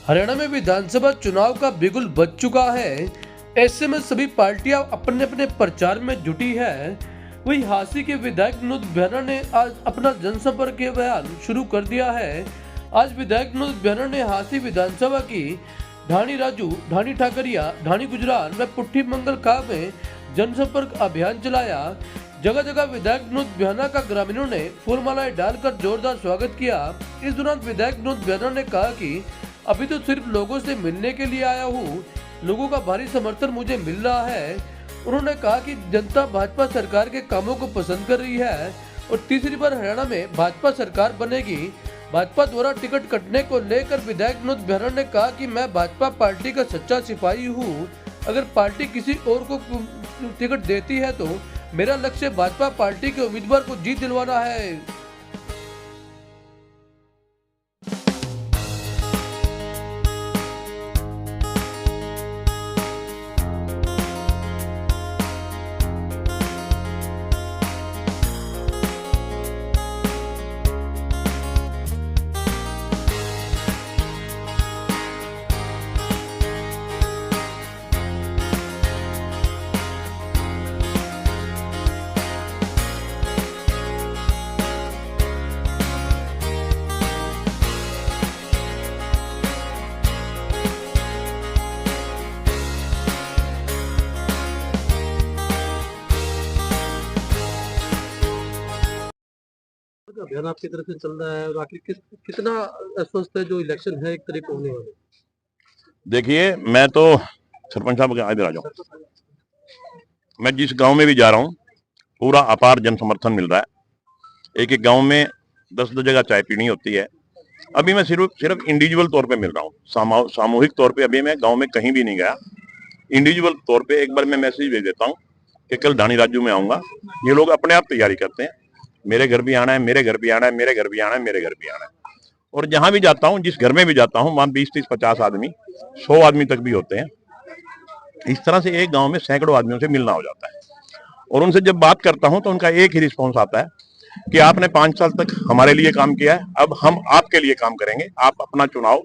हरियाणा में विधानसभा चुनाव का बिगुल बज चुका है। ऐसे में सभी पार्टियां अपने अपने प्रचार में जुटी है। वहीं हांसी के विधायक विनोद बेहरा ने आज अपना जनसंपर्क अभियान शुरू कर दिया है। आज विधायक विनोद बेहरा ने हांसी विधानसभा की ढाणी राजू, ढाणी ठाकरिया, ढाणी गुजरान व पुट्ठी मंगल का में जनसंपर्क अभियान चलाया। जगह जगह विधायक विनोद बेहरा का ग्रामीणों ने फूलमालाएं डालकर जोरदार स्वागत किया। इस दौरान विधायक विनोद बेहरा ने कहा कि अभी तो सिर्फ लोगों से मिलने के लिए आया हूँ, लोगों का भारी समर्थन मुझे मिल रहा है। उन्होंने कहा कि जनता भाजपा सरकार के कामों को पसंद कर रही है और तीसरी बार हरियाणा में भाजपा सरकार बनेगी। भाजपा द्वारा टिकट कटने को लेकर विधायक विनोद बेहरा ने कहा कि मैं भाजपा पार्टी का सच्चा सिपाही हूँ। अगर पार्टी किसी और को टिकट देती है तो मेरा लक्ष्य भाजपा पार्टी के उम्मीदवार को जीत दिलवाना है। अभियान आपकी तरफ से चल रहा है और आखिर कितना अस्वस्थ है जो इलेक्शन है एक तरीके होने वाले। देखिए, मैं तो सरपंच साहब के इधर आ जाऊँ। मैं जिस गांव में भी जा रहा हूँ पूरा अपार जन समर्थन मिल रहा है। एक एक गांव में 10-10 जगह चाय पीनी होती है। अभी मैं सिर्फ इंडिविजुअल तौर पे मिल रहा हूँ, सामूहिक तौर पे अभी मैं गांव में कहीं भी नहीं गया। इंडिविजुअल तौर पे एक बार मैं मैसेज भेज देता हूँ कि कल ढाणी राजू में आऊंगा। ये लोग अपने आप तैयारी करते हैं, मेरे घर भी आना है, मेरे घर भी आना है, मेरे घर भी आना है, मेरे घर भी आना है। और जहां भी जाता हूँ, जिस घर में भी जाता हूँ, वहां 20-30-50 आदमी, 100 आदमी तक भी होते हैं। इस तरह से एक गांव में सैकड़ों आदमियों से मिलना हो जाता है। और उनसे जब बात करता हूं तो उनका एक ही रिस्पॉन्स आता है कि आपने 5 साल तक हमारे लिए काम किया है, अब हम आपके लिए काम करेंगे। आप अपना चुनाव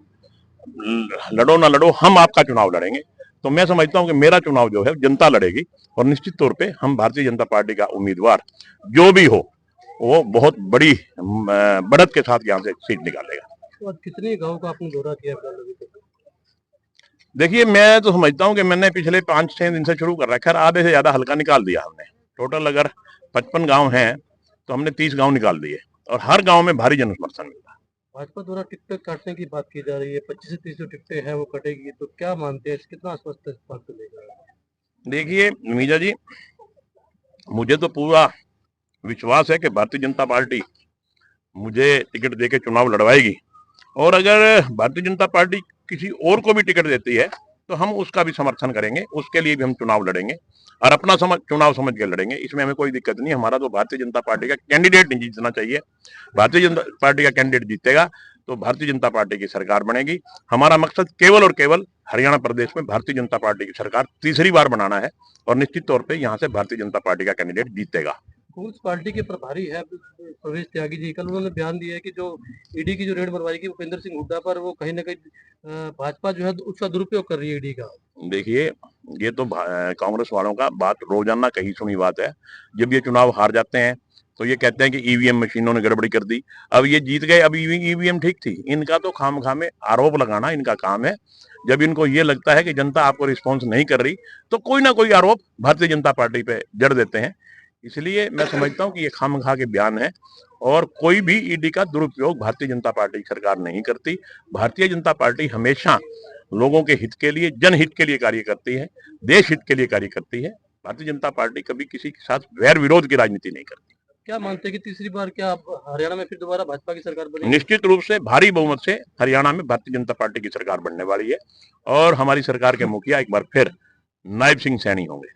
लड़ो ना लड़ो, हम आपका चुनाव लड़ेंगे। तो मैं समझता हूं कि मेरा चुनाव जो है जनता लड़ेगी और निश्चित तौर पे हम भारतीय जनता पार्टी का उम्मीदवार जो भी हो वो बहुत बड़ी बढ़त के साथ यहाँ से सीट निकालेगा। तो कितने गांव का आपने दौरा किया अभी तक? देखिए, मैं तो समझता हूँ कि मैंने पिछले 5-6 दिन से शुरू कर रखा है। आधे से ज्यादा हल्का निकाल दिया हमने। टोटल अगर 55 गांव हैं तो हमने 30 गांव निकाल दिए और हर गांव में भारी जन समर्थन मिला। भाजपा द्वारा टिकट काटने की बात की जा रही है, 25 से 30 जो टिकटें हैं वो कटेगी, तो क्या मानते हैं, कितना आश्वस्त है इस बात को लेकर? देखिए मीजा जी, मुझे तो पूरा विश्वास है कि भारतीय जनता पार्टी मुझे टिकट देके चुनाव लड़वाएगी और अगर भारतीय जनता पार्टी किसी और को भी टिकट देती है तो हम उसका भी समर्थन करेंगे, उसके लिए भी हम चुनाव लड़ेंगे और अपना चुनाव समझ के लड़ेंगे। इसमें हमें कोई दिक्कत नहीं। हमारा तो भारतीय जनता पार्टी का कैंडिडेट नहीं जीतना चाहिए। भारतीय जनता पार्टी का कैंडिडेट जीतेगा तो भारतीय जनता पार्टी की सरकार बनेगी। हमारा मकसद केवल और केवल हरियाणा प्रदेश में भारतीय जनता पार्टी की सरकार तीसरी बार बनाना है और निश्चित तौर पर यहाँ से भारतीय जनता पार्टी का कैंडिडेट जीतेगा। कांग्रेस पार्टी के प्रभारी है प्रवेश त्यागी जी, कल उन्होंने बयान दिया है कि जो ईडी की जो रेड मरवाएगी भूपेंद्र सिंह हुड्डा पर, वो कहीं ना कहीं भाजपा जो है उसका दुरुपयोग कर रही है ईडी का। देखिए, ये तो कांग्रेस वालों का बात रोजाना कही सुनी बात है। जब ये चुनाव हार जाते हैं तो ये कहते हैं कि ईवीएम मशीनों ने गड़बड़ी कर दी। अब ये जीत गए, अब ईवीएम ठीक थी। इनका तो खामखा में आरोप लगाना इनका काम है। जब इनको ये लगता है कि जनता आपको रिस्पॉन्स नहीं कर रही तो कोई ना कोई आरोप भारतीय जनता पार्टी पे जड़ देते हैं। इसलिए मैं समझता हूँ कि ये खामखा के बयान है और कोई भी ईडी का दुरुपयोग भारतीय जनता पार्टी सरकार नहीं करती। भारतीय जनता पार्टी हमेशा लोगों के हित के लिए, जनहित के लिए कार्य करती है, देश हित के लिए कार्य करती है। भारतीय जनता पार्टी कभी किसी के साथ वैर विरोध की राजनीति नहीं करती। क्या मानते हैं कि तीसरी बार क्या हरियाणा में फिर दोबारा भाजपा की सरकार बनेगी? निश्चित रूप से भारी बहुमत से हरियाणा में भारतीय जनता पार्टी की सरकार बनने वाली है और हमारी सरकार के मुखिया एक बार फिर नायब सिंह सैनी होंगे।